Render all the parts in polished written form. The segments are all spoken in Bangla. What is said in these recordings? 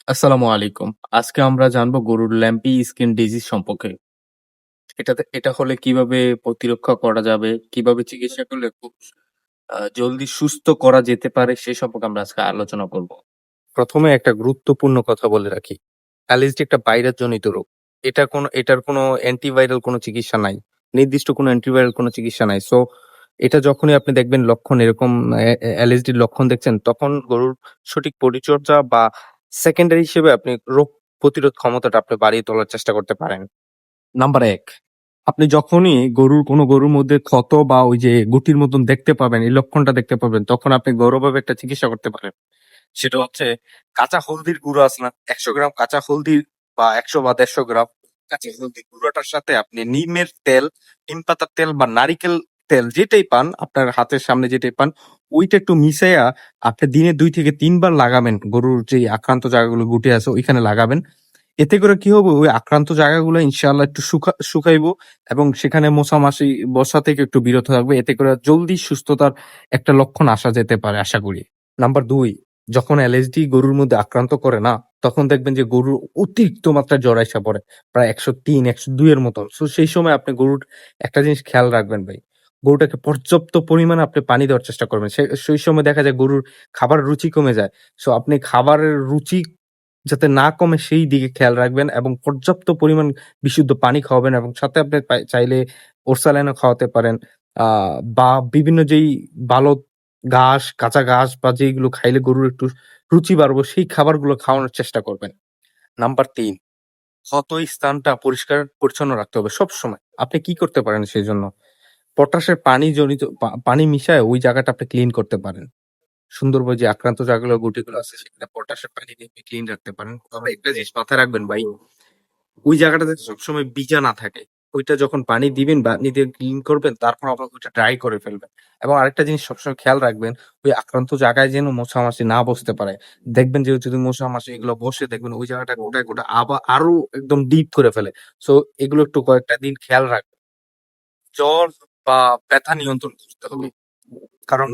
আসসালামু আলাইকুম। আজকে আমরা জানবো গরুর ল্যাম্পি স্কিন ডিজিজ সম্পর্কে। এটা হলে কিভাবে প্রতিরক্ষা করা যাবে, কিভাবে চিকিৎসা করলে খুব জলদি সুস্থ করা যেতে পারে সে সম্পর্কে আমরা আজকে আলোচনা করব। প্রথমে একটা গুরুত্বপূর্ণ কথা বলে রাখি। অ্যালার্জি একটা ভাইরাস জনিত রোগ। এটার কোনো অ্যান্টিভাইরাল কোনো চিকিৎসা নাই। নির্দিষ্ট কোনো অ্যান্টিভাইরাল কোনো চিকিৎসা নাই। সো এটা যখনই আপনি দেখবেন লক্ষণ এরকম অ্যালার্জির লক্ষণ দেখছেন তখন গরুর সঠিক পরিচর্যা বা সেকেন্ডারি হিসেবে আপনি রোগ প্রতিরোধ ক্ষমতাটা আপনি বাড়িয়ে তোলার চেষ্টা করতে পারেন। নাম্বার ১, আপনি যখনই গরুর মধ্যে ক্ষত বা ওই যে গুটির মতন দেখতে পাবেন, এই লক্ষণটা দেখতে পাবেন, তখন আপনি ঘরোয়াভাবে একটা চিকিৎসা করতে পারেন। সেটা হচ্ছে কাঁচা হলদির গুঁড়ো আছে না? ১০০ গ্রাম কাঁচা হলদি বা ১০০ বা ১৫০ গ্রাম কাঁচা হলদির গুঁড়োটার সাথে আপনি নিমের তেল, নিম পাতার তেল বা নারিকেল তেল যেটাই পান, আপনার হাতের সামনে যেটাই পান, ওইটা একটু মিশাইয়া আপনি দিনে ২ থেকে ৩ বার লাগাবেন। গরুর যে আক্রান্ত জায়গাগুলো গুটি আছে ওইখানে লাগাবেন। এতে করে কি হবে? ওই আক্রান্ত জায়গাগুলো ইনশাআল্লাহ একটু শুকাইবো এবং সেখানে মশা-মাছি বসা থেকে একটু বিরত থাকবে। এতে করে জলদি সুস্থতার একটা লক্ষণ আসা যেতে পারে আশা করি। নাম্বার ২, যখন অ্যালার্জি গরুর মধ্যে আক্রান্ত করে না, তখন দেখবেন যে গরুর অতিরিক্ত মাত্রায় জ্বর আইসা পড়ে। প্রায় ১০৩, ১০২ এর মতন। সো সেই সময় আপনি গরুর একটা জিনিস খেয়াল রাখবেন ভাই। গরুটাকে পর্যাপ্ত পরিমাণে আপনি পানি দেওয়ার চেষ্টা করবেন। সেই সময় দেখা যায় গরুর খাবারের রুচি কমে যায়। সো আপনি খাবারের রুচি যাতে না কমে সেই দিকে খেয়াল রাখবেন এবং পর্যাপ্ত পরিমাণ বিশুদ্ধ পানি খাওয়াবেন এবং সাথে আপনি চাইলে ওরসালাইনও খাওয়াতে পারেন। আ বা বিভিন্ন যেই ভালো ঘাস, কাঁচা ঘাস বা যেইগুলো খাইলে গরুর একটু রুচি বাড়বো সেই খাবারগুলো খাওয়ানোর চেষ্টা করবেন। নাম্বার ৩, ক্ষত স্থানটা পরিষ্কার পরিচ্ছন্ন রাখতে হবে সবসময়। আপনি কি করতে পারেন সেজন্য? পটাশের পানি জনিত পানি মিশায় ওই জায়গাটা আপনি ক্লিন করতে পারেন। সুন্দরবন যে আক্রান্ত জায়গাগুলো গুটিগুলো আছে সেখানে পটাশের পানি দিয়ে আপনি ক্লিন রাখতে পারেন। তবে একটা জিনিস মাথায় রাখবেন ভাই, ওই জায়গাটাতে সবসময় বীজা না থাকে। ওইটা যখন পানি দিবেন, পানি দিয়ে ক্লিন করবেন তারপর আবার ওইটা ড্রাই করে ফেলবেন। এবং আরেকটা জিনিস সবসময় খেয়াল রাখবেন, ওই আক্রান্ত জায়গায় যেন মশা-মাছি না বসতে পারে। দেখবেন যে যদি মশা-মাছি এগুলো বসে দেখবেন ওই জায়গাটা গোটায়, গোটায় আরো একদম ডিপ করে ফেলে। সো এগুলো একটু কয়েকটা দিন খেয়াল রাখবেন। জ্বর বা ব্যথা নিয়ন্ত্রণ করতে হবে। কারণ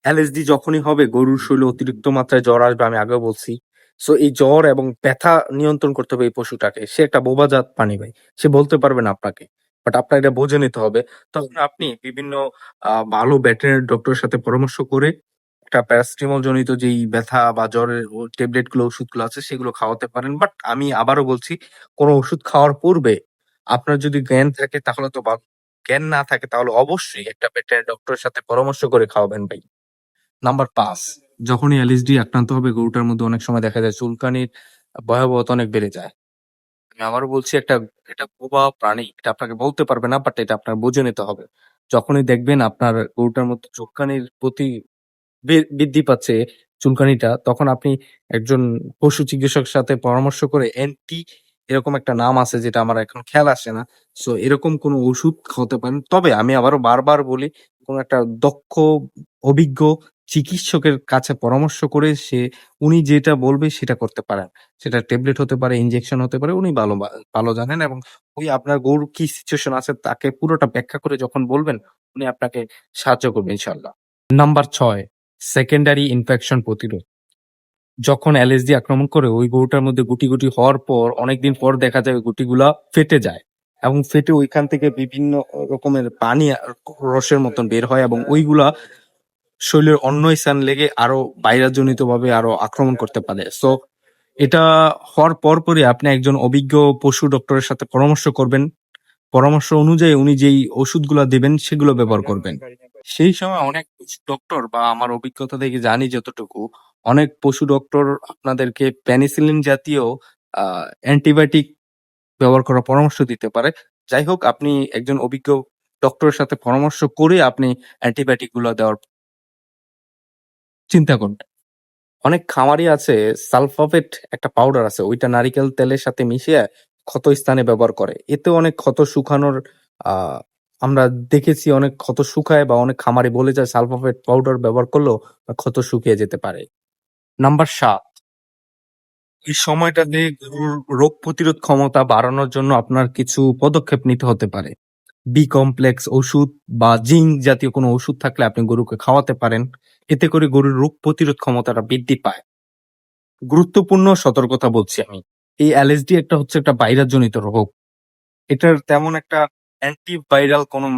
অ্যালার্জি যখনই হবে গরুর শরীরে অতিরিক্ত মাত্রায় জ্বর আসবে আমি আগেও বলছি। সো এই জ্বর এবং ব্যথা নিয়ন্ত্রণ করতে হবে এই পশুটাকে। সে একটা বোবাজাত প্রাণী ভাই। সে বলতে পারবে না আপনাকে। বাট আপনার এটা বুঝে নিতে হবে। তখন আপনি বিভিন্ন ভালো ভেটেরিনারি ডক্টরের সাথে পরামর্শ করে একটা প্যারাসিটামল জনিত যেই ব্যথা বা জ্বরের ট্যাবলেট গুলো ওষুধগুলো আছে সেগুলো খাওয়াতে পারেন। বাট আমি আবারও বলছি কোন ওষুধ খাওয়ার পূর্বে আপনার যদি জ্ঞান থাকে তাহলে তো জ্ঞান না থাকে তাহলে অবশ্যই একটা ভেটেরিনারি ডক্টরের সাথে পরামর্শ করে খাওয়াবেন ভাই। নাম্বার ৫, যখনই এলএসডি আক্রান্ত হবে গরুটার মধ্যে অনেক সময় দেখা যায় চুলকানির ভয়াবহতা অনেক বেড়ে যায়। আমি আবারও বলছি এটা বোবা প্রাণী। এটা আপনাকে বলতে পারবে না বাট এটা আপনার বুঝে নিতে হবে। যখনই দেখবেন আপনার গরুটার মধ্যে চুলকানির প্রতি বৃদ্ধি পাচ্ছে চুলকানিটা, তখন আপনি একজন পশু চিকিৎসকের সাথে পরামর্শ করে এরকম একটা নাম আছে যেটা আমার এখন খেয়াল আসে না। সো এরকম কোনো ওষুধ খাওয়াতে পারেন। তবে আমি আবারও বারবার বলি, কোন একটা দক্ষ, অভিজ্ঞ চিকিৎসকের কাছে পরামর্শ করে উনি যেটা বলবে সেটা করতে পারেন। সেটা ট্যাবলেট হতে পারে, ইনজেকশন হতে পারে। উনি ভালো জানেন এবং ওই আপনার গরুর কি সিচুয়েশন আছে তাকে পুরোটা ব্যাখ্যা করে যখন বলবেন, উনি আপনাকে সাহায্য করবে ইনশাআল্লাহ। নাম্বার ৬, সেকেন্ডারি ইনফেকশন প্রতিরোধ। যখন অ্যালার্জি আক্রমণ করে ওই গরুটার মধ্যে গুটি, গুটি হওয়ার পর অনেকদিন পর দেখা যায় ওই গুটিগুলা ফেটে যায় এবং ফেটে ওইখান থেকে বিভিন্ন রকমের পানি রসের মতন বের হয় এবং ওইগুলা শরীরের অন্য স্থান লেগে আরো ভাইরাসজনিতভাবে আরো আক্রমণ করতে পারে। সো এটা হওয়ার পরপরই আপনি একজন অভিজ্ঞ পশু ডক্টরের সাথে পরামর্শ করবেন। পরামর্শ অনুযায়ী উনি যেই ওষুধগুলা দিবেন সেগুলো ব্যবহার করবেন। সেই সময় অনেক পশু ডক্টর বা আমার অভিজ্ঞতা থেকে জানি যতটুকু, অনেক পশু ডক্টর আপনাদেরকে পেনিসিলিন জাতীয় অ্যান্টিবায়োটিক ব্যবহার করার পরামর্শ দিতে পারে। যাই হোক আপনি একজন অভিজ্ঞ ডক্টরের সাথে পরামর্শ করে আপনি অ্যান্টিবায়োটিক গুলা দেওয়ার চিন্তা করবেন। অনেক খামারি আছে সালফাভেট একটা পাউডার আছে ওইটা নারিকেল তেলের সাথে মিশিয়ে ক্ষত স্থানে ব্যবহার করে। এতে অনেক ক্ষত শুকানোর আ আমরা দেখেছি অনেক ক্ষত শুকায় বা অনেক খামারি বলে যায় সালফাভেট পাউডার ব্যবহার করলেও ক্ষত শুকিয়ে যেতে পারে। নাম্বার ৭, এই সময়টাতে গরুর রোগ প্রতিরোধ ক্ষমতা বাড়ানোর জন্য আপনার কিছু পদক্ষেপ নিতে হতে পারে। বি কমপ্লেক্স ওষুধ বা জিঙ্ক জাতীয় কোনো ওষুধ থাকলে আপনি গরুকে খাওয়াতে পারেন। এতে করে গরুর রোগ প্রতিরোধ ক্ষমতাটা বৃদ্ধি পায়। গুরুত্বপূর্ণ সতর্কতা বলছি আমি। এই অ্যালার্জি হচ্ছে একটা ভাইরাস জনিত রোগ। এটার তেমন একটা অ্যান্টিভাইরাল কোনো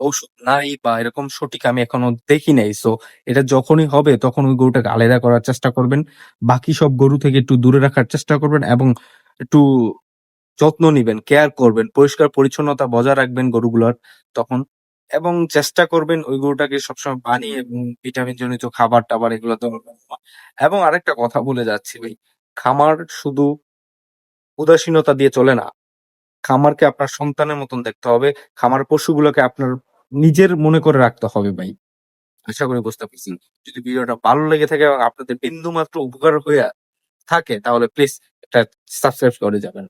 ঔষধ নাই বা এরকম সঠিক আমি এখনো দেখি নাই। সো এটা যখনই হবে তখন ওই গরুটাকে আলাদা করার চেষ্টা করবেন। বাকি সব গরু থেকে একটু দূরে রাখার চেষ্টা করবেন এবং একটু যত্ন নিবেন, কেয়ার করবেন, পরিষ্কার পরিচ্ছন্নতা বজায় রাখবেন গরুগুলার তখন এবং চেষ্টা করবেন ওই গরুটাকে সবসময় পানি এবং ভিটামিন জনিত খাবার-টাবার এগুলো দেওয়ার জন্য। এবং আরেকটা কথা বলে যাচ্ছি ভাই, খামার শুধু উদাসীনতা দিয়ে চলে না। খামারকে আপনার সন্তানের মতন দেখতে হবে। খামার পশুগুলোকে আপনার নিজের মনে করে রাখতে হবে ভাই। আশা করি বুঝতে পারছেন। যদি ভিডিওটা ভালো লেগে থাকে এবং আপনাদের বিন্দুমাত্র উপকার হইয়া থাকে তাহলে প্লিজ একটা সাবস্ক্রাইব করে যাবেন।